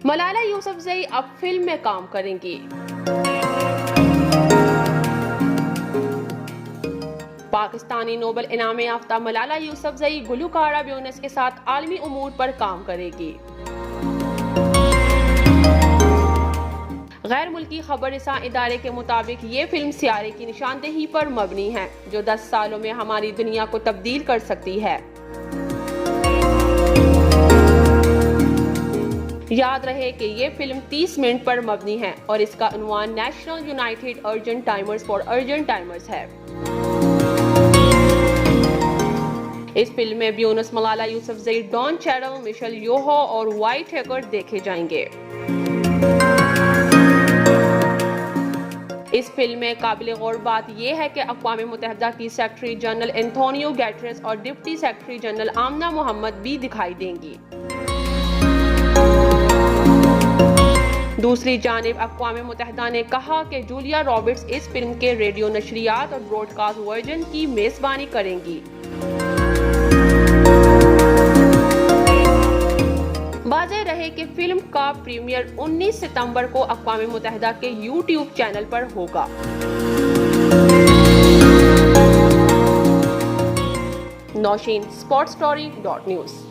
मलाला यूसुफजई अब फिल्म में काम करेंगी। पाकिस्तानी नोबेल इनाम याफ्ता मलाला यूसुफजई गुलकारा ब्यूनस के साथ आलमी उमूर पर काम करेगी। गैर मुल्की खबररसा इदारे के मुताबिक ये फिल्म सियारे की निशानदेही पर मबनी है, जो 10 सालों में हमारी दुनिया को तब्दील कर सकती है। याद रहे कि ये फिल्म 30 मिनट पर मबनी है और इसका उन्वान National United urgent timers for urgent timers है। इस फिल्म में ब्यूनस, Malala Yousafzai, Don Cheadle, Michelle Yeoh और व्हाइट हैकर देखे जाएंगे। इस फिल्म में काबिल गौर बात यह है कि अक़वाम मुत्तहिदा की सेक्रेटरी जनरल एंटोनियो गैटरेस और डिप्टी सेक्रेटरी जनरल आमना मोहम्मद भी दिखाई देंगी। दूसरी जानिब अक़वाम मुत्तहिदा ने कहा कि जूलिया रॉबर्ट्स इस फिल्म के रेडियो नशरियात और ब्रॉडकास्ट वर्जन की मेजबानी करेंगी। वाज़ेह रहे कि फिल्म का प्रीमियर 19 सितंबर को अक़वाम मुत्तहिदा के यूट्यूब चैनल पर होगा। नौशीन, sportstory.news।